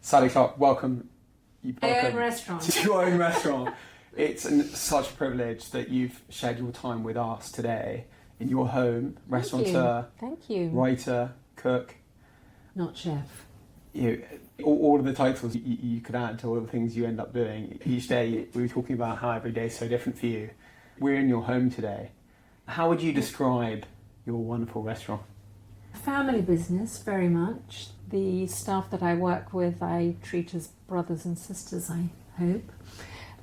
Sally Clarke, welcome My own restaurant. to your own restaurant. It's such a privilege that you've shared your time with us today in your home, restaurateur, Thank you. writer, cook. Not chef. All of the titles you could add to all the things you end up doing. Each day, we were talking about how every day is so different for you. We're in your home today. How would you describe your wonderful restaurant? Family business, very much. The staff that I work with, I treat as brothers and sisters, I hope.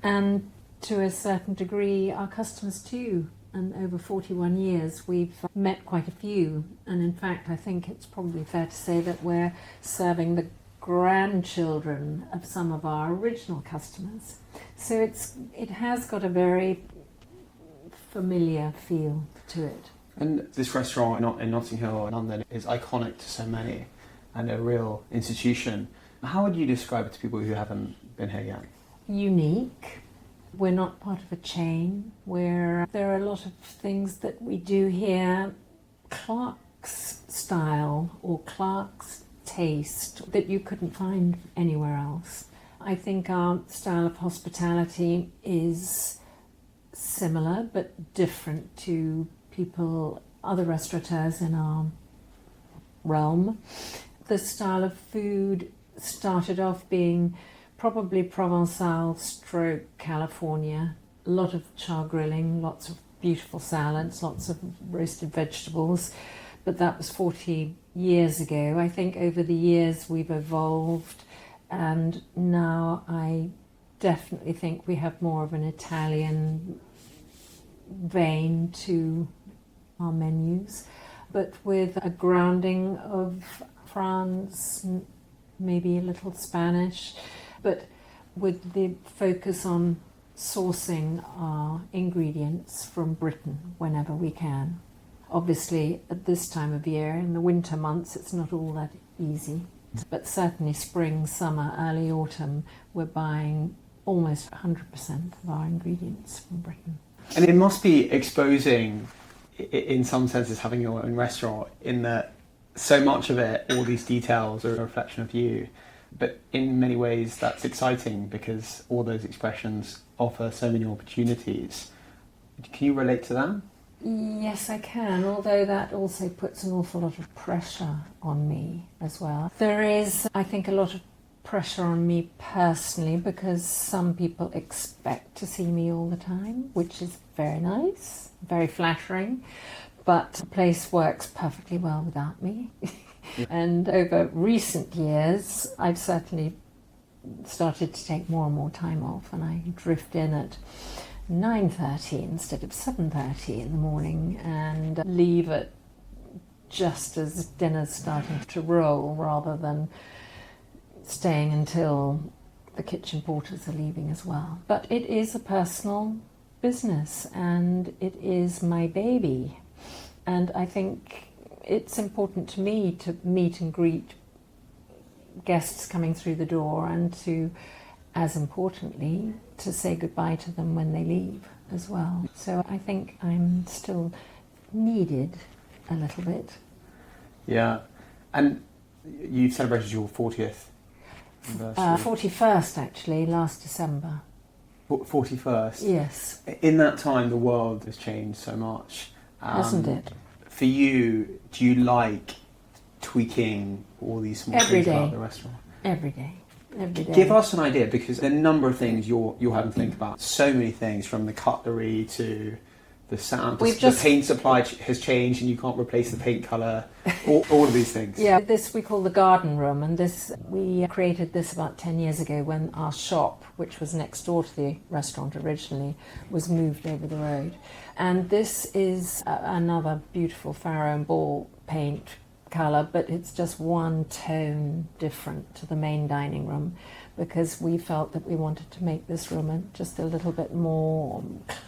And to a certain degree, our customers too. And over 41 years, we've met quite a few. And in fact, I think it's probably fair to say that we're serving the grandchildren of some of our original customers. So it has got a very familiar feel to it. And this restaurant in Notting Hill, London, is iconic to so many and a real institution. How would you describe it to people who haven't been here yet? Unique. We're not part of a chain. There are a lot of things that we do here, Clarke's style or Clarke's taste, that you couldn't find anywhere else. I think our style of hospitality is similar but different to other restaurateurs in our realm. The style of food started off being probably Provençal / California. A lot of char grilling, lots of beautiful salads, lots of roasted vegetables. But that was 40 years ago. I think over the years we've evolved, and now I definitely think we have more of an Italian vein to our menus, but with a grounding of France, maybe a little Spanish, but with the focus on sourcing our ingredients from Britain whenever we can. Obviously, at this time of year, in the winter months, it's not all that easy, but certainly spring, summer, early autumn, we're buying almost 100% of our ingredients from Britain. And it must be exposing, in some senses, having your own restaurant, in that so much of it, all these details are a reflection of you. But in many ways, that's exciting because all those expressions offer so many opportunities. Can you relate to that? Yes, I can, although that also puts an awful lot of pressure on me as well. There is, I think, a lot of pressure on me personally because some people expect to see me all the time, which is very nice, very flattering, but the place works perfectly well without me. Yeah. And over recent years, I've certainly started to take more and more time off, and I drift in at 9:30 instead of 7:30 in the morning and leave at just as dinner's starting to roll rather than staying until the kitchen porters are leaving as well. But it is a personal business and it is my baby. And I think it's important to me to meet and greet guests coming through the door and to, as importantly, to say goodbye to them when they leave as well. So I think I'm still needed a little bit. Yeah. And you celebrated your 40th anniversary. 41st actually, last December. 41st? Yes. In that time, the world has changed so much. Hasn't it? For you, do you like tweaking all these small things about the restaurant? Every day. Every day. Give us an idea, because there are a number of things you're having to think about. So many things, from the cutlery to the sound. The paint supply has changed and you can't replace the paint colour. All of these things. Yeah, this we call the garden room, and we created this about 10 years ago when our shop, which was next door to the restaurant originally, was moved over the road. And this is another beautiful Pharaoh and Ball paint colour, but it's just one tone different to the main dining room, because we felt that we wanted to make this room just a little bit more,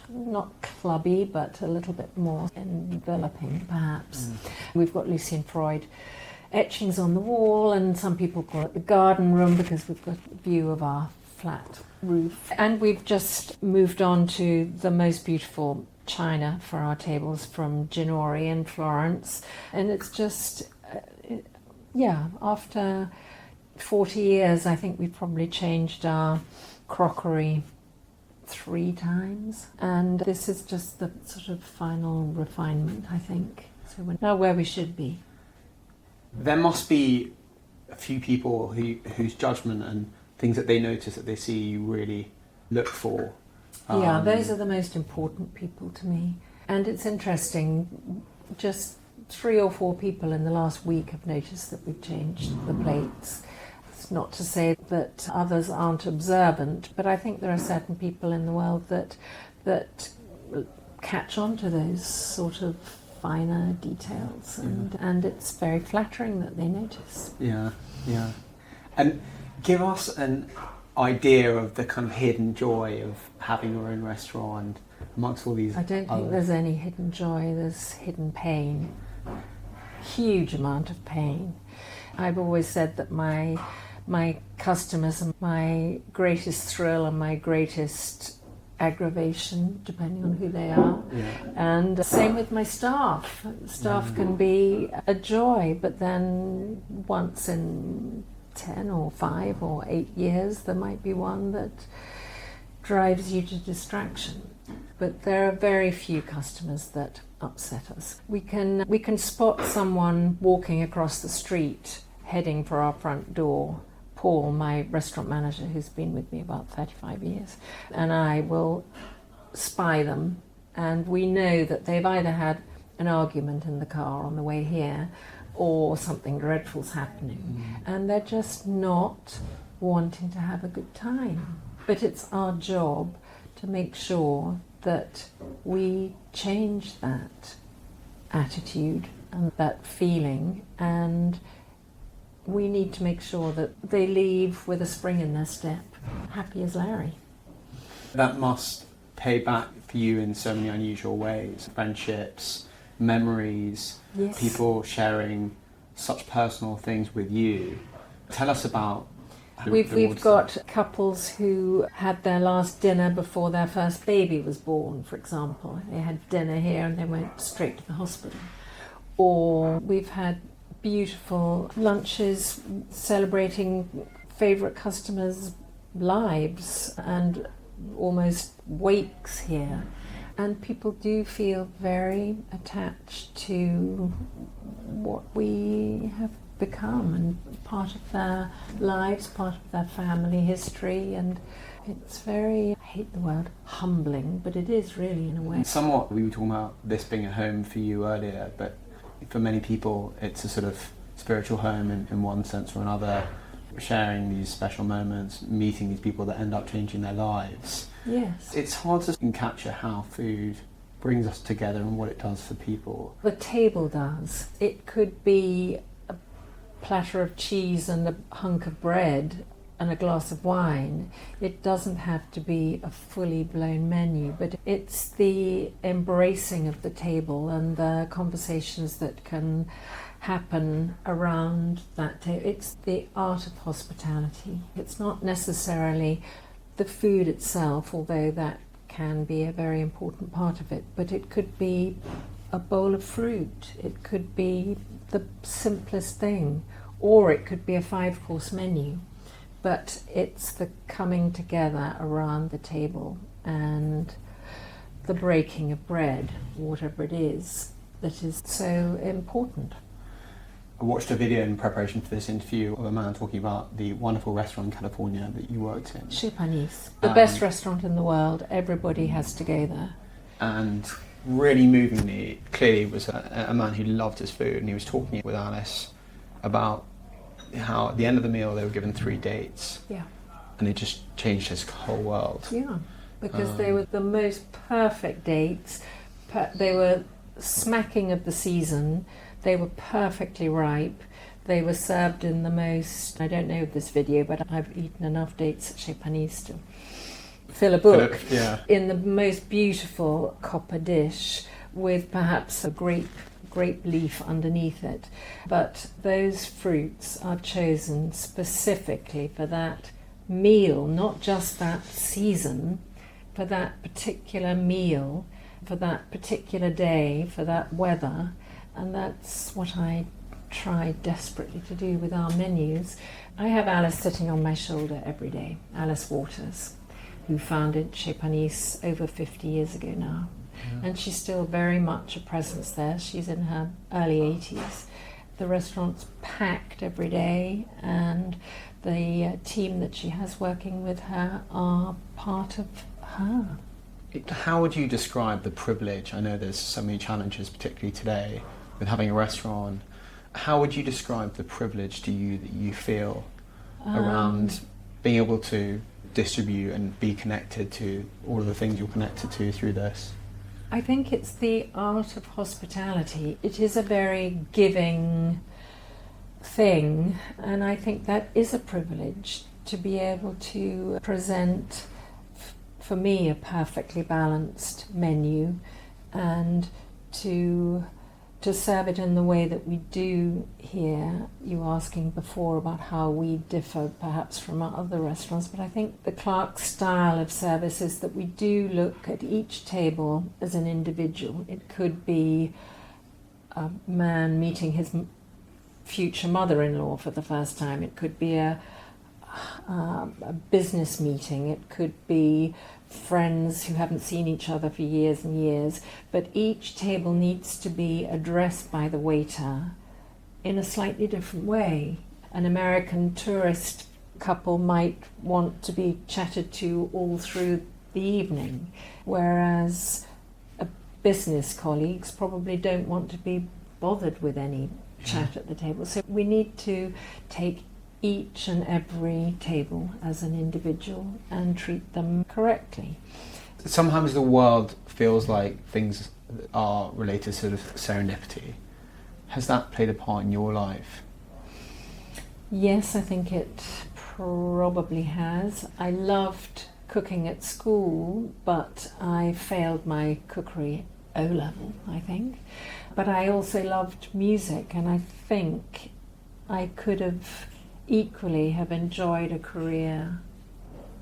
not clubby, but a little bit more enveloping, perhaps. We've got Lucian Freud etchings on the wall, and some people call it the garden room because we've got a view of our flat roof. And we've just moved on to the most beautiful china for our tables from Ginori in Florence, and it's just, after 40 years, I think we've probably changed our crockery 3 times. And this is just the sort of final refinement, I think. So we're now where we should be. There must be a few people whose judgment and things that they notice that they see you really look for. Yeah, those are the most important people to me. And it's interesting, just 3 or 4 people in the last week have noticed that we've changed the plates. It's not to say that others aren't observant, but I think there are certain people in the world that catch on to those sort of finer details, and it's very flattering that they notice. Yeah. And give us an idea of the kind of hidden joy of having your own restaurant amongst all these. I don't think there's any hidden joy, there's hidden pain. Huge amount of pain. I've always said that my customers are my greatest thrill and my greatest aggravation, depending on who they are. Yeah. And same with my staff. Staff can be a joy, but then once in 10 or 5 or 8 years, there might be one that drives you to distraction. But there are very few customers that upset us. We can spot someone walking across the street heading for our front door. Paul, my restaurant manager, who's been with me about 35 years, and I will spy them, and we know that they've either had an argument in the car on the way here or something dreadful's happening, and they're just not wanting to have a good time. But it's our job to make sure that we change that attitude and that feeling, and we need to make sure that they leave with a spring in their step, happy as Larry. That must pay back for you in so many unusual ways. Friendships, memories, Yes. people sharing such personal things with you. Tell us about We've got couples who had their last dinner before their first baby was born, for example. They had dinner here and they went straight to the hospital. Or we've had beautiful lunches celebrating favourite customers' lives and almost wakes here. And people do feel very attached to what we have become and part of their lives, part of their family history, and it's very, I hate the word humbling, but it is really in a way. Somewhat, we were talking about this being a home for you earlier, but for many people it's a sort of spiritual home in one sense or another, sharing these special moments, meeting these people that end up changing their lives. Yes. It's hard to capture how food brings us together and what it does for people. The table does. It could be a platter of cheese and a hunk of bread and a glass of wine. It doesn't have to be a fully blown menu, but it's the embracing of the table and the conversations that can happen around that table. It's the art of hospitality. It's not necessarily the food itself, although that can be a very important part of it, but it could be a bowl of fruit, it could be the simplest thing, or it could be a 5-course menu. But it's the coming together around the table and the breaking of bread, whatever it is, that is so important. I watched a video in preparation for this interview of a man talking about the wonderful restaurant in California that you worked in. Chez Panisse, the best restaurant in the world. Everybody has to go there. And really movingly, clearly was a man who loved his food, and he was talking with Alice about how at the end of the meal they were given 3 dates. Yeah. And it just changed his whole world. Yeah, because they were the most perfect dates. They were smacking of the season. They were perfectly ripe. They were served in the most, I don't know this video, but I've eaten enough dates at Chez Panisse to fill a book. Yeah. In the most beautiful copper dish with perhaps a grape leaf underneath it. But those fruits are chosen specifically for that meal, not just that season, for that particular meal, for that particular day, for that weather. And that's what I tried desperately to do with our menus. I have Alice sitting on my shoulder every day, Alice Waters, who founded Chez Panisse over 50 years ago now. Yeah. And she's still very much a presence there. She's in her early 80s. The restaurant's packed every day, and the team that she has working with her are part of her. How would you describe the privilege? I know there's so many challenges, particularly today, with having a restaurant. How would you describe the privilege to you that you feel around being able to distribute and be connected to all of the things you're connected to through this? I think it's the art of hospitality. It is a very giving thing, and I think that is a privilege to be able to present, for me, a perfectly balanced menu, and to serve it in the way that we do here. You were asking before about how we differ perhaps from our other restaurants, but I think the Clarke style of service is that we do look at each table as an individual. It could be a man meeting his future mother-in-law for the first time. It could be a business meeting. It could be friends who haven't seen each other for years and years, but each table needs to be addressed by the waiter in a slightly different way. An American tourist couple might want to be chatted to all through the evening, whereas business colleagues probably don't want to be bothered with any chat at the table. So we need to take each and every table as an individual and treat them correctly. Sometimes the world feels like things are related to sort of serendipity. Has that played a part in your life? Yes, I think it probably has. I loved cooking at school, but I failed my cookery O-level, I think. But I also loved music, and I think I could have equally have enjoyed a career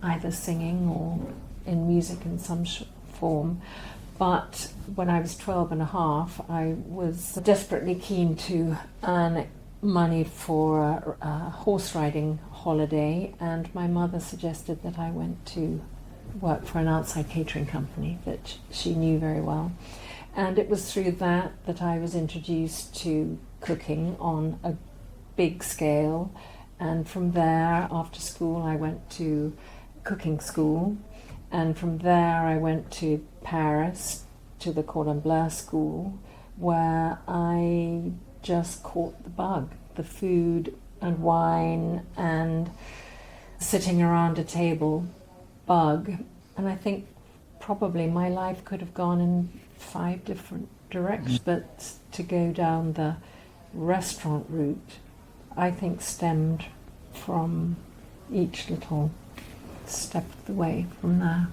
either singing or in music in some form. But when I was 12 and a half, I was desperately keen to earn money for a horse riding holiday, and my mother suggested that I went to work for an outside catering company that she knew very well. And it was through that I was introduced to cooking on a big scale. And from there, after school, I went to cooking school. And from there, I went to Paris, to the Cordon Bleu school, where I just caught the bug, the food and wine and sitting around a table bug. And I think probably my life could have gone in 5 different directions, but to go down the restaurant route, I think stemmed from each little step of the way from there.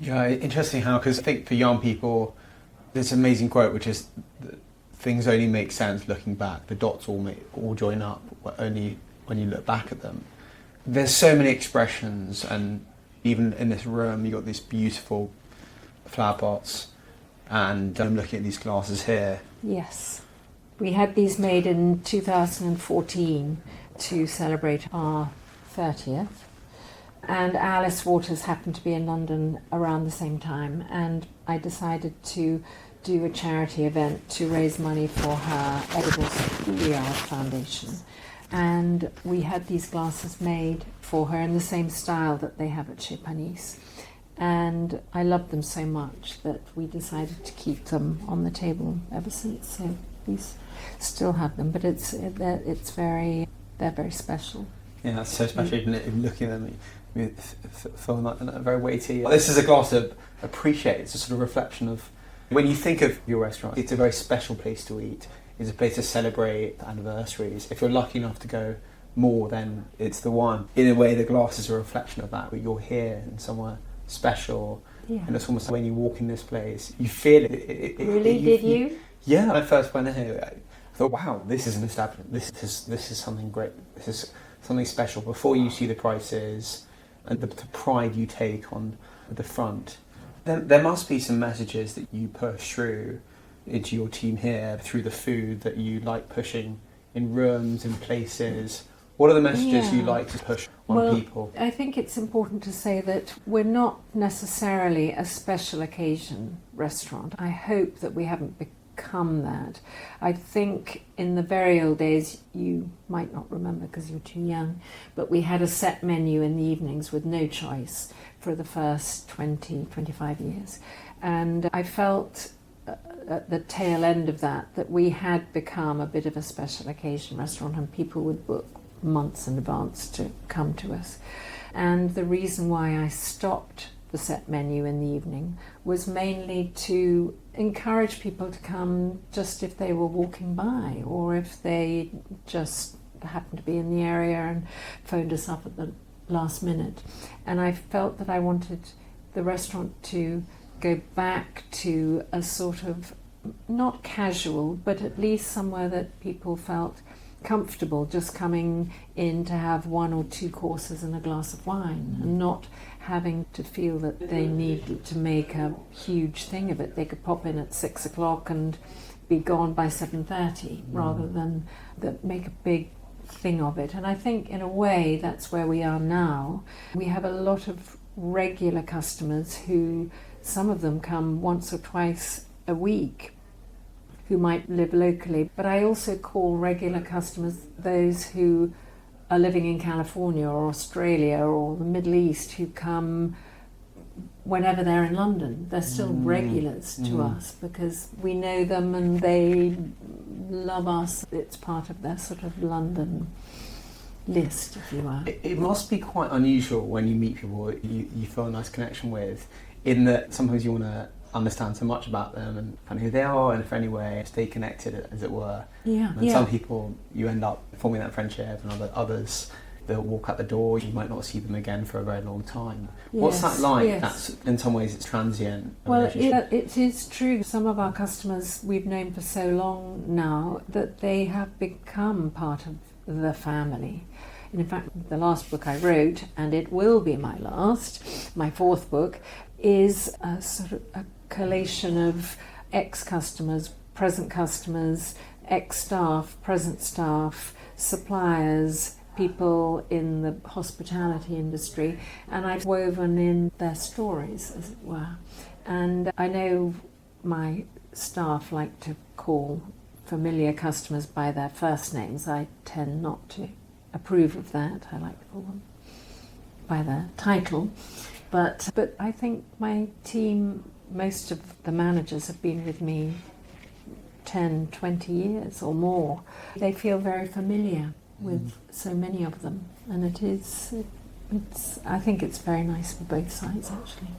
Yeah, interesting how, because I think for young people, there's an amazing quote which is, things only make sense looking back, the dots all join up only when you look back at them. There's so many expressions, and even in this room you've got these beautiful flower pots, and I'm looking at these glasses here. Yes. We had these made in 2014 to celebrate our 30th. And Alice Waters happened to be in London around the same time, and I decided to do a charity event to raise money for her Edibles Schoolyard Foundation. And we had these glasses made for her in the same style that they have at Chez Panisse. And I loved them so much that we decided to keep them on the table ever since. So we still have them, but they're very special. Yeah, that's so special. Even looking at them, you feel like very weighty. This is a glass to appreciate. It's a sort of reflection of, when you think of your restaurant, it's a very special place to eat. It's a place to celebrate anniversaries. If you're lucky enough to go more, then it's the one. In a way, the glass is a reflection of that. You're here in somewhere special, and it's almost like when you walk in this place, you feel it. Did you? Yeah, when I first went here, I thought, wow, this is an establishment. This is something great. This is something special. Before you see the prices and the pride you take on the front, there must be some messages that you push through into your team here through the food that you like pushing in rooms, in places? What are the messages you like to push on people? I think it's important to say that we're not necessarily a special occasion restaurant. I hope that we haven't become that. I think in the very old days, you might not remember because you're too young, but we had a set menu in the evenings with no choice for the first 20, 25 years. And I felt at the tail end of that we had become a bit of a special occasion restaurant, and people would book months in advance to come to us. And the reason why I stopped the set menu in the evening was mainly to encourage people to come just if they were walking by, or if they just happened to be in the area and phoned us up at the last minute. And I felt that I wanted the restaurant to go back to a sort of, not casual, but at least somewhere that people felt comfortable just coming in to have 1 or 2 courses and a glass of wine, and not having to feel that they needed to make a huge thing of it. They could pop in at 6 o'clock and be gone by 7:30, rather than make a big thing of it. And I think in a way that's where we are now. We have a lot of regular customers who, some of them come once or twice a week, who might live locally. But I also call regular customers those who are living in California or Australia or the Middle East, who come whenever they're in London. They're still regulars to us because we know them and they love us. It's part of their sort of London list, if you will. It must be quite unusual when you meet people you feel a nice connection with, in that sometimes you want to understand so much about them and kind of who they are, and if any way stay connected, as it were. And some people you end up forming that friendship, and others they'll walk out the door, you might not see them again for a very long time. What's that like? That's, in some ways it's transient. Well, it is true. Some of our customers we've known for so long now that they have become part of the family. And in fact, the last book I wrote, and it will be my last, my 4th book, is a sort of a collation of ex-customers, present customers, ex-staff, present staff, suppliers, people in the hospitality industry, and I've woven in their stories, as it were. And I know my staff like to call familiar customers by their first names. I tend not to approve of that. I like to call them by their title. But I think my team, most of the managers have been with me 10, 20 years or more. They feel very familiar with so many of them, and I think it's very nice for both sides, actually.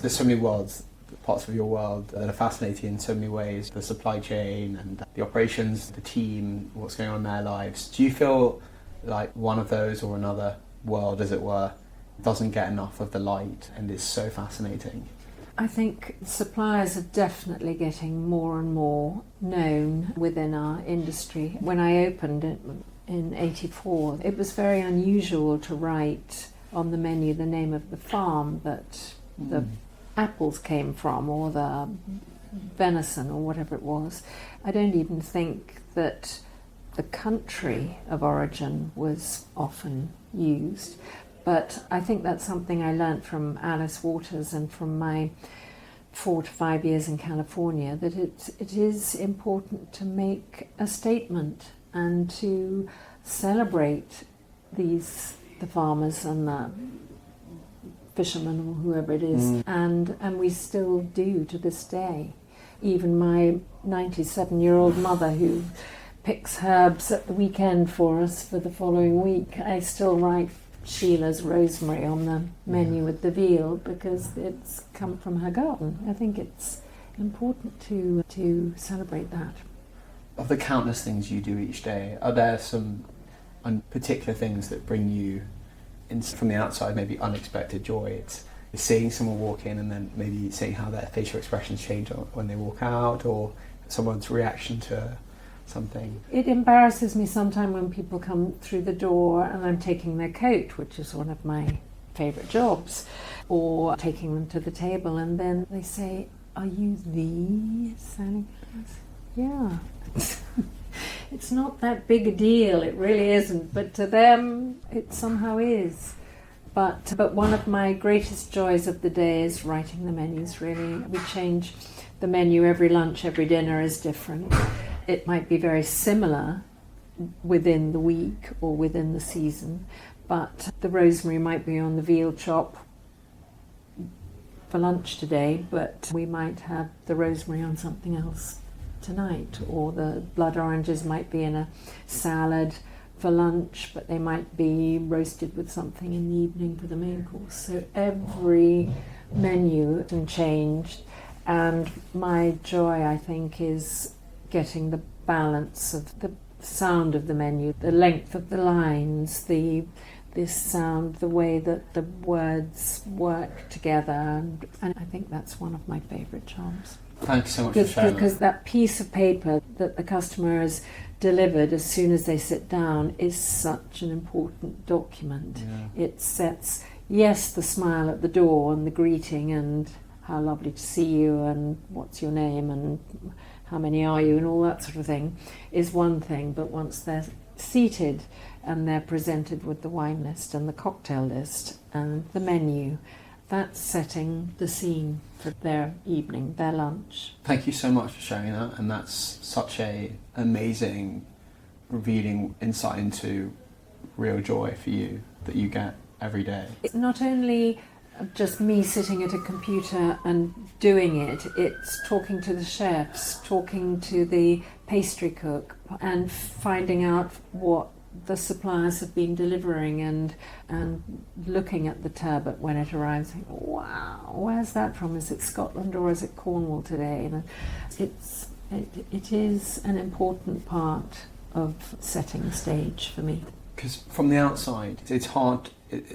There's so many parts of your world that are fascinating in so many ways, the supply chain and the operations, the team, what's going on in their lives. Do you feel like one of those or another world, as it were, doesn't get enough of the light and is so fascinating? I think suppliers are definitely getting more and more known within our industry. When I opened it in '84, it was very unusual to write on the menu the name of the farm that the apples came from, or the venison, or whatever it was. I don't even think that the country of origin was often used. But I think that's something I learnt from Alice Waters and from my 4 to 5 years in California, that it is important to make a statement and to celebrate the farmers and the fishermen or whoever it is. And we still do to this day. Even my 97-year-old mother, who picks herbs at the weekend for us for the following week, I still write Sheila's rosemary on the menu with the veal because it's come from her garden. I think it's important to celebrate that. Of the countless things you do each day, are there some particular things that bring you, from the outside, maybe unexpected joy? It's seeing someone walk in and then maybe seeing how their facial expressions change when they walk out, or someone's reaction to something. It embarrasses me sometimes when people come through the door and I'm taking their coat, which is one of my favourite jobs, or taking them to the table, and then they say, Are you the Sally Clarke? Yeah. It's not that big a deal, it really isn't, but to them it somehow is. But one of my greatest joys of the day is writing the menus, really. We change the menu every lunch, every dinner is different. It might be very similar within the week or within the season, but the rosemary might be on the veal chop for lunch today, but we might have the rosemary on something else tonight, or the blood oranges might be in a salad for lunch, but they might be roasted with something in the evening for the main course. So every menu can change, and my joy, I think, is getting the balance of the sound of the menu, the length of the lines, this sound, the way that the words work together, and I think that's one of my favourite jobs. Thank you so much for sharing because that piece of paper that the customer has delivered as soon as they sit down is such an important document. Yeah. It sets, yes, the smile at the door and the greeting and how lovely to see you and what's your name and how many are you and all that sort of thing is one thing, but once they're seated and they're presented with the wine list and the cocktail list and the menu, that's setting the scene for their evening, their lunch. Thank you so much for sharing that, and that's such a amazing, revealing insight into real joy for you that you get every day. It's not only just me sitting at a computer and doing it, it's talking to the chefs, talking to the pastry cook and finding out what the suppliers have been delivering and looking at the turbot when it arrives, thinking, wow, where's that from? Is it Scotland or is it Cornwall today? And it is an important part of setting the stage for me. Because from the outside, it's hard,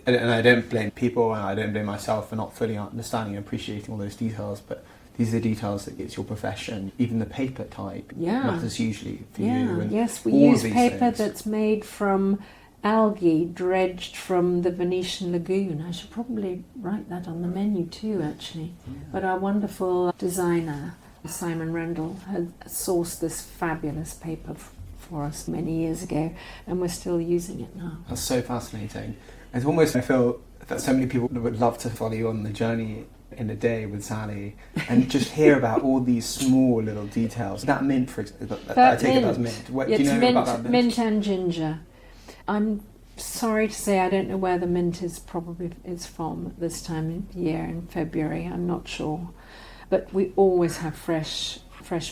and I don't blame people and I don't blame myself for not fully understanding and appreciating all those details, but these are the details that it's your profession. Even the paper type matters hugely for you. And yes, we all use of these paper things. that's made from algae dredged from the Venetian lagoon. I should probably write that on the menu too, actually. Yeah. But our wonderful designer, Simon Rendell, had sourced this fabulous paper for us many years ago, and we're still using it now. That's so fascinating. It's almost, I feel that so many people would love to follow you on the journey in a day with Sally and just hear about all these small little details. That mint, for example, I take it as mint. Do you know mint, about that mint? Mint and ginger. I'm sorry to say I don't know where the mint is from at this time of year in February. I'm not sure. But we always have fresh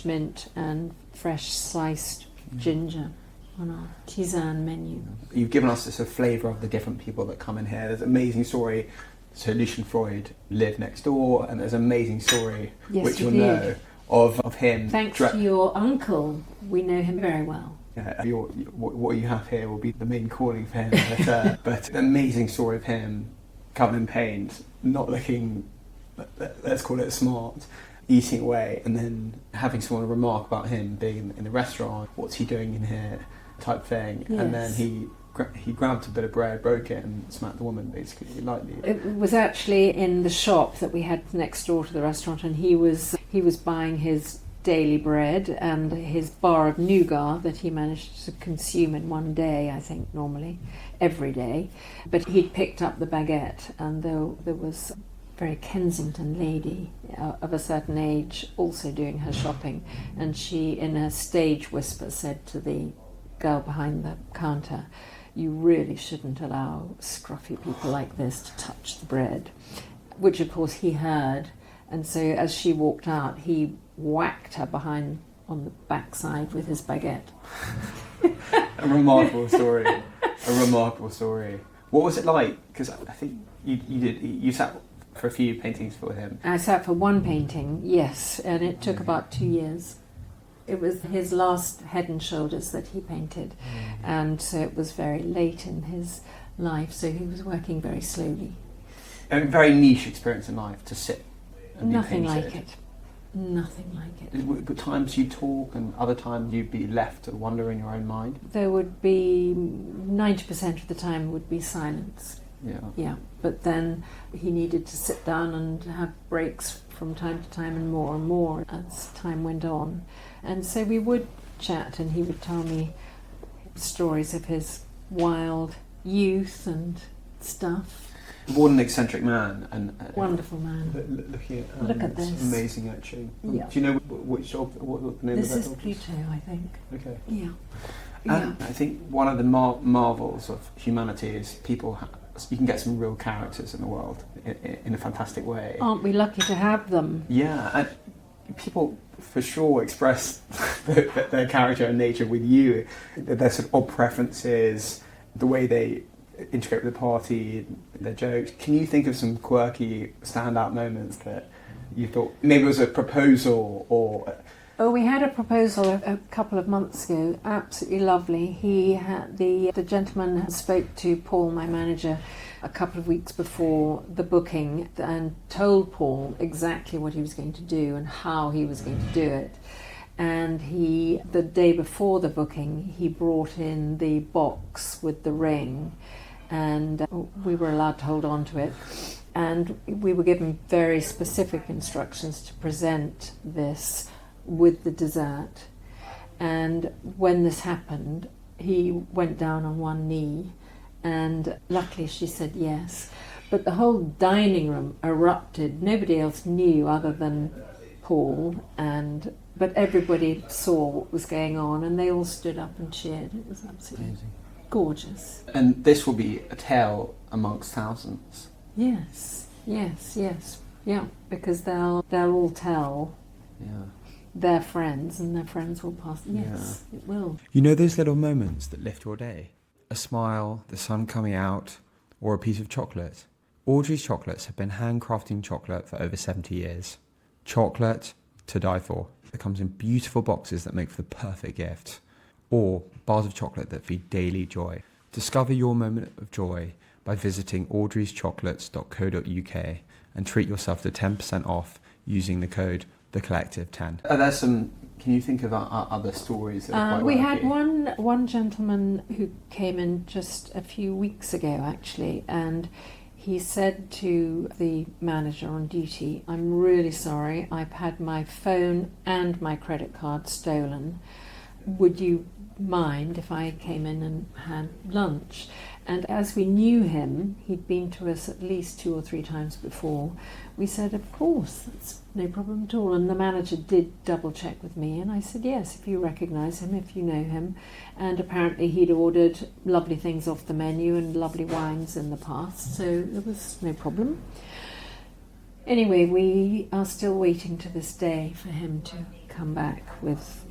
mint and fresh sliced ginger on our tisane menu. You've given us this a flavour of the different people that come in here. There's an amazing story. So Lucian Freud lived next door, and there's an amazing story, which you'll know, of him. Thanks to your uncle, we know him very well. Yeah, what you have here will be the main calling for him. But an amazing story of him covered in paint, not looking, let's call it smart, eating away, and then having someone remark about him being in the restaurant, what's he doing in here, type thing. Yes. And then he grabbed a bit of bread, broke it, and smacked the woman basically lightly. It was actually in the shop that we had next door to the restaurant, and he was buying his daily bread and his bar of nougat that he managed to consume in one day, I think, normally, every day. But he'd picked up the baguette, and there was a very Kensington lady of a certain age also doing her shopping, and she, in a stage whisper, said to the girl behind the counter, "You really shouldn't allow scruffy people like this to touch the bread," which of course he heard, and so as she walked out he whacked her behind on the backside with his baguette. A remarkable story. What was it like? Because I think you sat for a few paintings for him. I sat for one painting, yes, and it took about 2 years. It was his last Head and Shoulders that he painted, and so it was very late in his life, so he was working very slowly. A very niche experience in life to sit and Nothing be painted. like it. Nothing like it. But times you talk and other times you'd be left to wander in your own mind? There would be 90% of the time would be silence. Yeah. But then he needed to sit down and have breaks from time to time and more as time went on. And so we would chat and he would tell me stories of his wild youth and stuff. What an eccentric man, and wonderful man. Look at this amazing etching. Yeah. Do you know what the name this of that is is? Pluto, I think. Okay. Yeah. And I think one of the marvels of humanity is you can get some real characters in the world in a fantastic way. Aren't we lucky to have them? Yeah, and people for sure express their character and nature with you, their sort of odd preferences, the way they integrate with the party, their jokes. Can you think of some quirky standout moments that you thought maybe it was a proposal or... Oh, we had a proposal a couple of months ago, absolutely lovely. The gentleman spoke to Paul, my manager, a couple of weeks before the booking and told Paul exactly what he was going to do and how he was going to do it. And the day before the booking, he brought in the box with the ring and we were allowed to hold on to it. And we were given very specific instructions to present this with the dessert. And when this happened, he went down on one knee and luckily she said yes. But the whole dining room erupted. Nobody else knew other than Paul, but everybody saw what was going on and they all stood up and cheered. It was absolutely amazing. Gorgeous. And this will be a tale amongst thousands. Yes. Yeah, because they'll all tell their friends and their friends will pass. Yes, it will. You know those little moments that lift your day? A smile, the sun coming out, or a piece of chocolate? Audrey's Chocolates have been handcrafting chocolate for over 70 years. Chocolate to die for. It comes in beautiful boxes that make for the perfect gift. Or bars of chocolate that feed daily joy. Discover your moment of joy by visiting audreyschocolates.co.uk and treat yourself to 10% off using the code TheCollective10. Are there some... Can you think of other stories that are quite we wacky? had one gentleman who came in just a few weeks ago, actually, and he said to the manager on duty, "I'm really sorry, I've had my phone and my credit card stolen. Would you mind if I came in and had lunch?" And as we knew him, he'd been to us at least 2 or 3 times before, we said, "Of course, that's no problem at all." And the manager did double check with me and I said, "Yes, if you recognise him, if you know him." And apparently he'd ordered lovely things off the menu and lovely wines in the past, so there was no problem. Anyway, we are still waiting to this day for him to come back with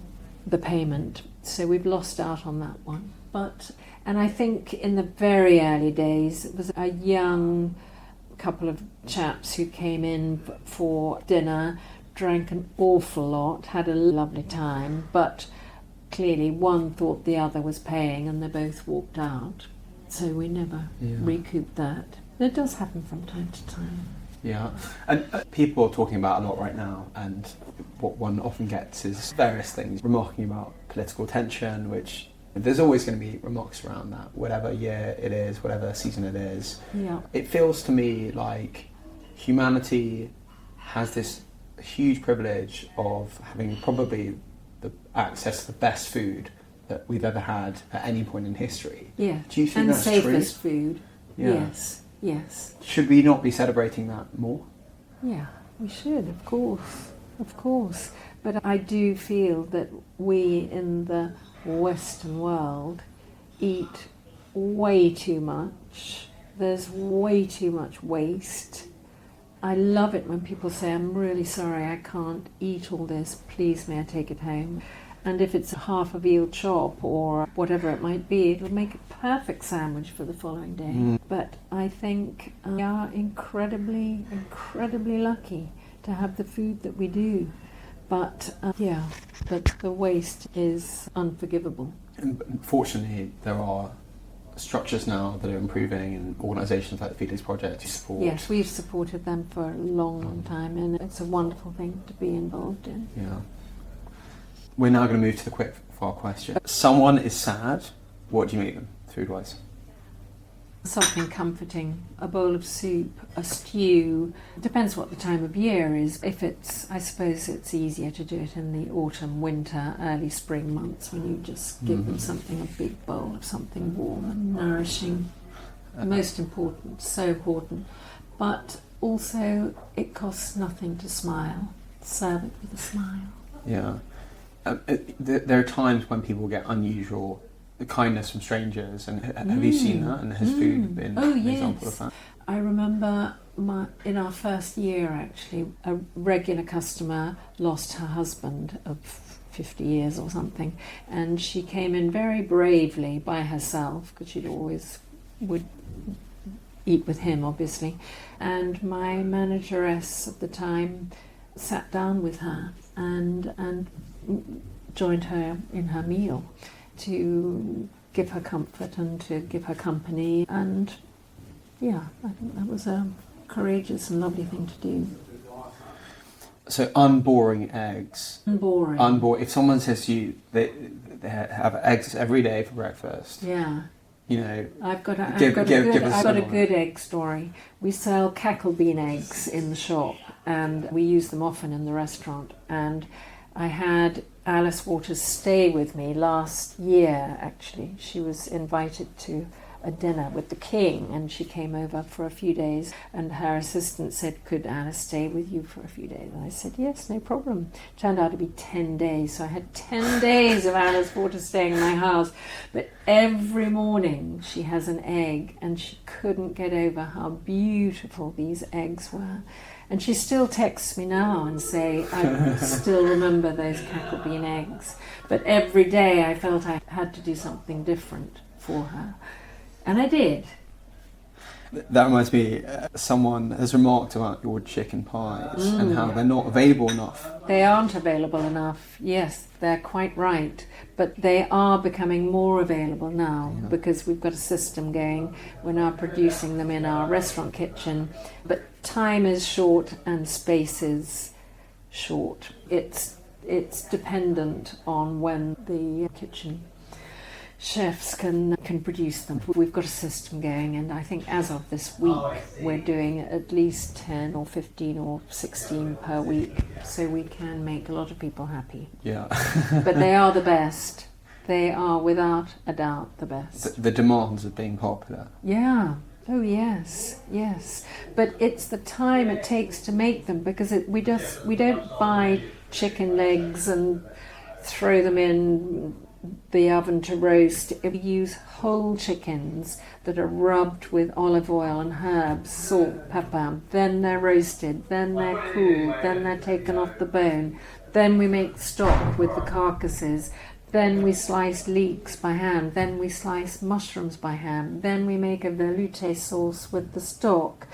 the payment, so we've lost out on that one. And I think in the very early days it was a young couple of chaps who came in for dinner, drank an awful lot, had a lovely time, but clearly one thought the other was paying and they both walked out, so we never recouped that. It does happen from time to time. Yeah, and people are talking about a lot right now, and what one often gets is various things, remarking about political tension, which there's always going to be remarks around that, whatever year it is, whatever season it is. Yeah. It feels to me like humanity has this huge privilege of having probably the access to the best food that we've ever had at any point in history. Yeah, do you think and that's safest true? food. Yeah. Yes. Should we not be celebrating that more? Yeah, we should, of course. But I do feel that we in the Western world eat way too much. There's way too much waste. I love it when people say, "I'm really sorry, I can't eat all this, please may I take it home?" And if it's half a veal chop or whatever it might be, it'll make a perfect sandwich for the following day. But I think we are incredibly, incredibly lucky to have the food that we do. But but the waste is unforgivable. And fortunately, there are structures now that are improving, and organisations like the Feeders Project to support. Yes, we've supported them for a long, long time, and it's a wonderful thing to be involved in. Yeah. We're now going to move to the quick fire question. Someone is sad. What do you make them, food-wise? Something comforting, a bowl of soup, a stew. Depends what the time of year is. If it's, I suppose it's easier to do it in the autumn, winter, early spring months when you just give them something, a big bowl of something warm and nourishing. Most important, so important. But also, it costs nothing to smile. Serve it with a smile. Yeah. There are times when people get unusual kindness from strangers, and have you seen that? And has food been an example of that? I remember in our first year, actually, a regular customer lost her husband of 50 years or something, and she came in very bravely by herself, because she'd always would eat with him, obviously, and my manageress at the time sat down with her and joined her in her meal to give her comfort and to give her company, and yeah, I think that was a courageous and lovely thing to do. So unboring eggs. Unboring. If someone says to you they have eggs every day for breakfast, yeah, you know, I've got a good egg story. We sell cackle bean eggs in the shop, and we use them often in the restaurant. And I had Alice Waters stay with me last year, actually. She was invited to a dinner with the King, and she came over for a few days, and her assistant said, could Alice stay with you for a few days? And I said, yes, no problem. Turned out to be 10 days, so I had 10 days of Alice Waters staying in my house. But every morning she has an egg, and she couldn't get over how beautiful these eggs were. And she still texts me now and say, I still remember those cackle bean eggs. But every day I felt I had to do something different for her. And I did. That reminds me, someone has remarked about your chicken pies and how they're not available enough. They aren't available enough, yes, they're quite right. But they are becoming more available now because we've got a system going. We're now producing them in our restaurant kitchen. But time is short and space is short. It's dependent on when the kitchen chefs can produce them. We've got a system going, and I think as of this week we're doing at least 10 or 15 or 16 per week, so we can make a lot of people happy. Yeah. But they are the best. They are without a doubt the best. The demands of being popular. Yeah. Oh yes, yes. But it's the time it takes to make them, because we don't buy chicken legs and throw them in the oven to roast. We use whole chickens that are rubbed with olive oil and herbs, salt, pepper. Then they're roasted, then they're cooled, then they're taken off the bone. Then we make stock with the carcasses. Then we slice leeks by hand. Then we slice mushrooms by hand. Then we make a velouté sauce with the stock.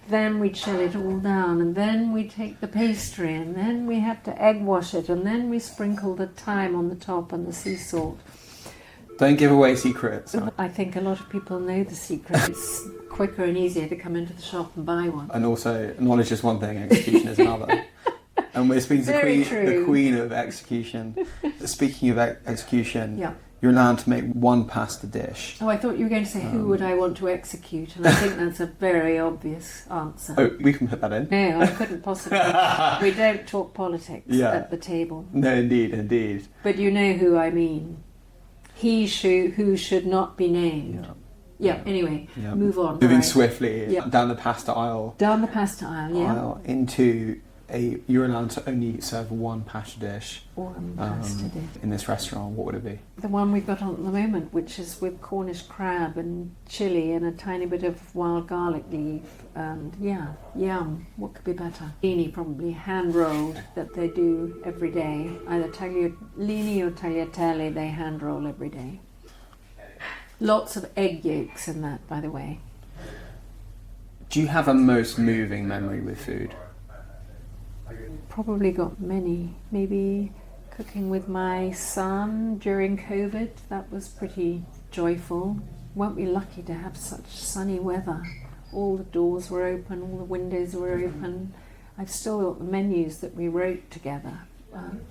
Then we chill it all down, and then we take the pastry, and then we have to egg wash it, and then we sprinkle the thyme on the top and the sea salt. Don't give away secrets. I think a lot of people know the secret. It's quicker and easier to come into the shop and buy one. And also, knowledge is one thing, execution is another. And we're speaking to the queen of execution. Speaking of execution, you're allowed to make one pasta dish. Oh, I thought you were going to say, who would I want to execute? And I think that's a very obvious answer. Oh, we can put that in. No, I couldn't possibly. We don't talk politics at the table. No, indeed. But you know who I mean. Who should not be named. Anyway, move on. Moving swiftly down the pasta aisle. Down the pasta aisle, into you're allowed to only serve one pasta dish. One pasta dish. In this restaurant, what would it be? The one we've got on at the moment, which is with Cornish crab and chilli and a tiny bit of wild garlic leaf. And yum. What could be better? Lini, probably hand rolled, that they do every day. Either tagliolini or tagliatelle, they hand roll every day. Lots of egg yolks in that, by the way. Do you have a most moving memory with food? Probably got many. Maybe cooking with my son during COVID. That was pretty joyful. Weren't we lucky to have such sunny weather? All the doors were open, all the windows were open. I've still got the menus that we wrote together.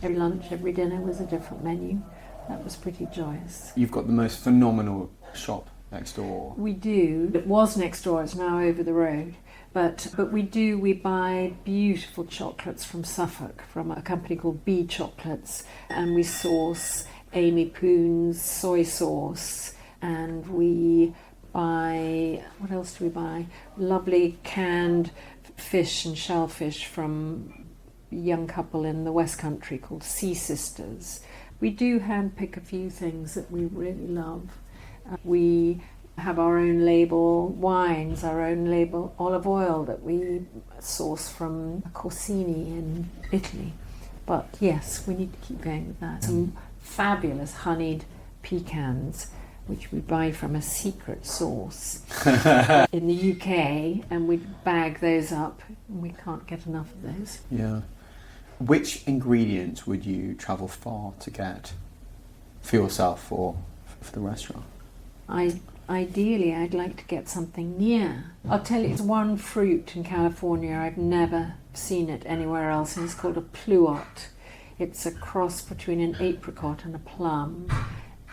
Every lunch, every dinner was a different menu. That was pretty joyous. You've got the most phenomenal shop next door. We do. It was next door, it's now over the road. But we buy beautiful chocolates from Suffolk, from a company called B Chocolates, and we source Amy Poon's soy sauce, and we buy, what else do we buy? Lovely canned fish and shellfish from a young couple in the West Country called Sea Sisters. We do handpick a few things that we really love. We have our own label wines, our own label olive oil that we source from Corsini in Italy. But yes, we need to keep going with that. Some fabulous honeyed pecans, which we buy from a secret source in the UK, and we bag those up, and we can't get enough of those. Yeah. Which ingredients would you travel far to get for yourself or for the restaurant? Ideally, I'd like to get something near. I'll tell you, it's one fruit in California. I've never seen it anywhere else, and it's called a pluot. It's a cross between an apricot and a plum,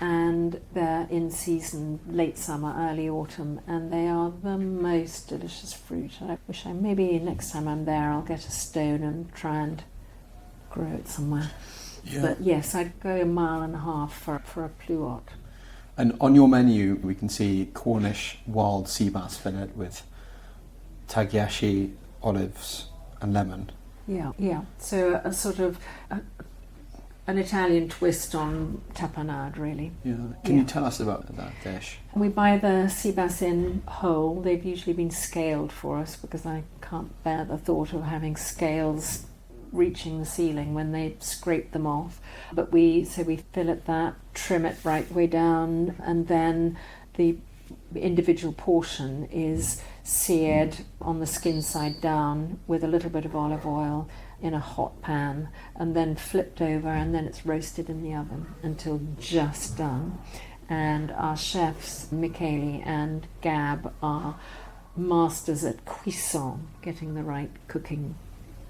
and they're in season late summer, early autumn, and they are the most delicious fruit. I wish maybe next time I'm there I'll get a stone and try and grow it somewhere. Yeah. But yes, I'd go a mile and a half for a pluot. And on your menu, we can see Cornish wild sea bass fillet with tagliashi, olives, and lemon. Yeah. So a sort of an Italian twist on tapenade, really. Yeah. Can you tell us about that dish? We buy the sea bass in whole. They've usually been scaled for us because I can't bear the thought of having scales reaching the ceiling when they scrape them off. But we fillet that, trim it right way down, and then the individual portion is seared on the skin side down with a little bit of olive oil in a hot pan, and then flipped over, and then it's roasted in the oven until just done. And our chefs, Michele and Gab, are masters at cuisson, getting the right cooking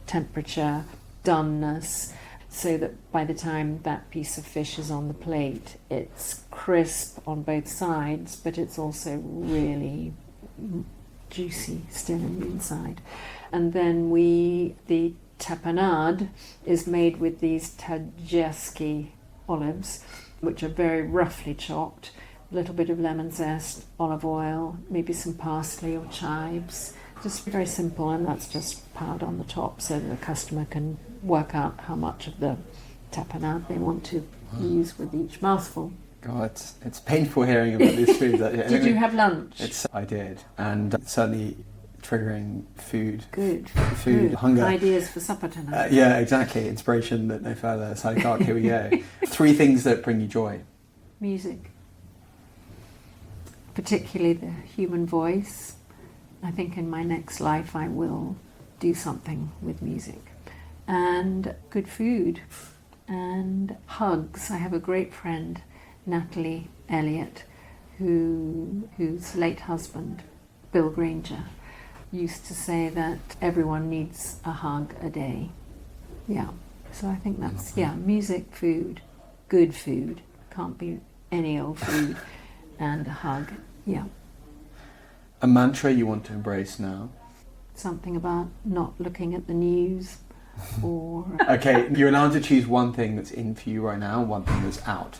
temperature, doneness, so that by the time that piece of fish is on the plate, it's crisp on both sides, but it's also really juicy still on the inside. And then the tapenade is made with these Tadjeski olives, which are very roughly chopped, a little bit of lemon zest, olive oil, maybe some parsley or chives. Just very simple, and that's just piled on the top so that the customer can work out how much of the tapenade they want to use with each mouthful. God, it's painful hearing about these foods. Did you have lunch? I did, and certainly triggering food. Good. Hunger. Ideas for supper tonight. Yeah, exactly. Inspiration that no further. Sally Clarke, here we go. 3 things that bring you joy. Music. Particularly the human voice. I think in my next life I will do something with music. And good food. And hugs. I have a great friend, Natalie Elliott, whose late husband, Bill Granger, used to say that everyone needs a hug a day. Yeah. So I think that's, music, food, good food. Can't be any old food. And a hug. Yeah. A mantra you want to embrace now? Something about not looking at the news, or... Okay, you're allowed to choose one thing that's in for you right now, one thing that's out.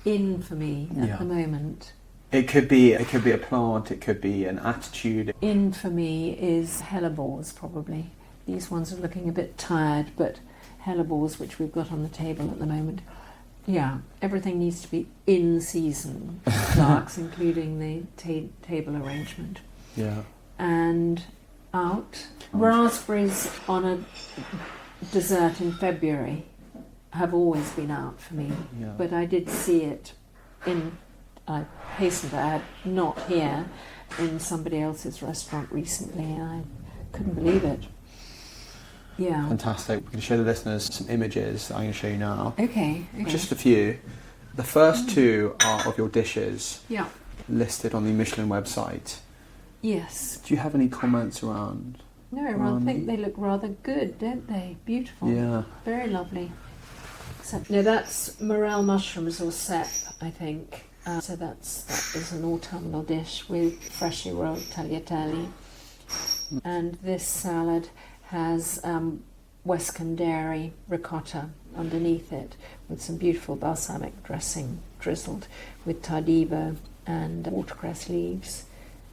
In for me at the moment. It could be a plant, it could be an attitude. In for me is hellebores, probably. These ones are looking a bit tired, but hellebores, which we've got on the table at the moment. Yeah, everything needs to be in season, Clark's, including the table arrangement. Yeah. And out. Raspberries on a dessert in February have always been out for me, but I did see it I hasten to add, not here, in somebody else's restaurant recently, and I couldn't believe it. Yeah. Fantastic. We're going to show the listeners some images that I'm going to show you now. Okay. Just a few. The first 2 are of your dishes. Yeah. Listed on the Michelin website. Yes. Do you have any comments around? No, I think they look rather good, don't they? Beautiful. Yeah. Very lovely. No, that's morel mushrooms or sep, I think. So that is an autumnal dish with freshly rolled tagliatelle. And this salad has Westcombe dairy ricotta underneath it with some beautiful balsamic dressing drizzled with tardivo and watercress leaves.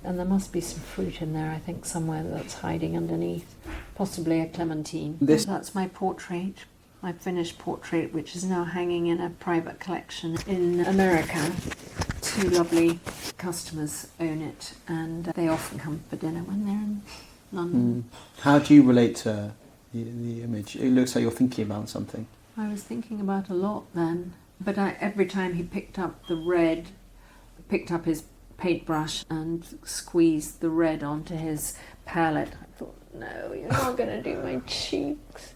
And there must be some fruit in there, I think, somewhere that's hiding underneath, possibly a clementine. That's my portrait, my finished portrait, which is now hanging in a private collection in America. Two lovely customers own it, and they often come for dinner when they're in London. How do you relate to the image? It looks like you're thinking about something. I was thinking about a lot then, but every time he picked up his paintbrush and squeezed the red onto his palette, I thought, no, you're not going to do my cheeks.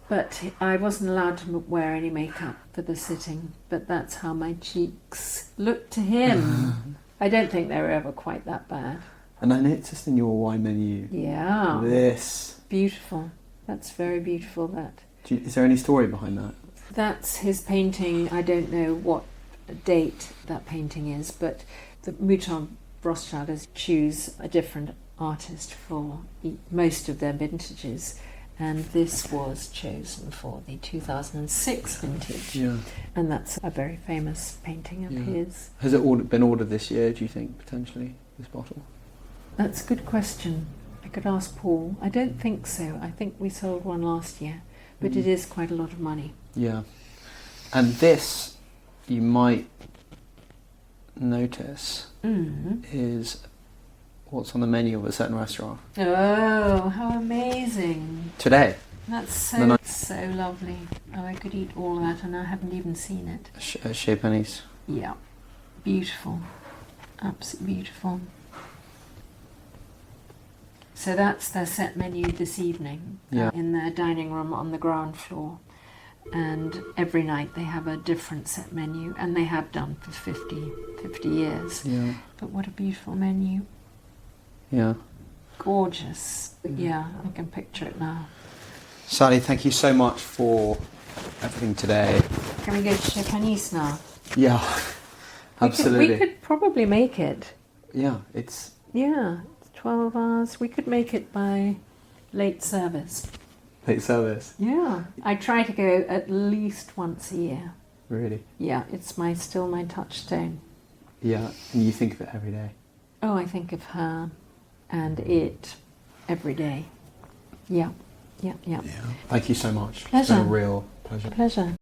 But I wasn't allowed to wear any makeup for the sitting, but that's how my cheeks looked to him. I don't think they were ever quite that bad. And I noticed in your wine menu, this. Beautiful. That's very beautiful, that. Is there any story behind that? That's his painting. I don't know what date that painting is, but the Mouton Rothschilders choose a different artist for most of their vintages, and this was chosen for the 2006 vintage. Yeah. And that's a very famous painting of his. Has it been ordered this year, do you think, potentially, this bottle? That's a good question. I could ask Paul. I don't think so. I think we sold one last year, but it is quite a lot of money. Yeah. And this, you might notice, is what's on the menu of a certain restaurant. Oh, how amazing. Today. That's so lovely. Oh, I could eat all of that and I haven't even seen it. Chez Panisse. Yeah. Beautiful. Absolutely beautiful. So that's their set menu this evening in their dining room on the ground floor. And every night they have a different set menu, and they have done for 50 years. Yeah. But what a beautiful menu. Yeah. Gorgeous. Yeah, I can picture it now. Sally, thank you so much for everything today. Can we go to Chez Panisse now? Yeah, absolutely. We could probably make it. Yeah, it's 12 hours. We could make it by late service. Late service? Yeah. I try to go at least once a year. Really? Yeah, it's still my touchstone. Yeah, and you think of it every day? Oh, I think of her and it every day. Yeah. Thank you so much. Pleasure. It's been a real pleasure. Pleasure.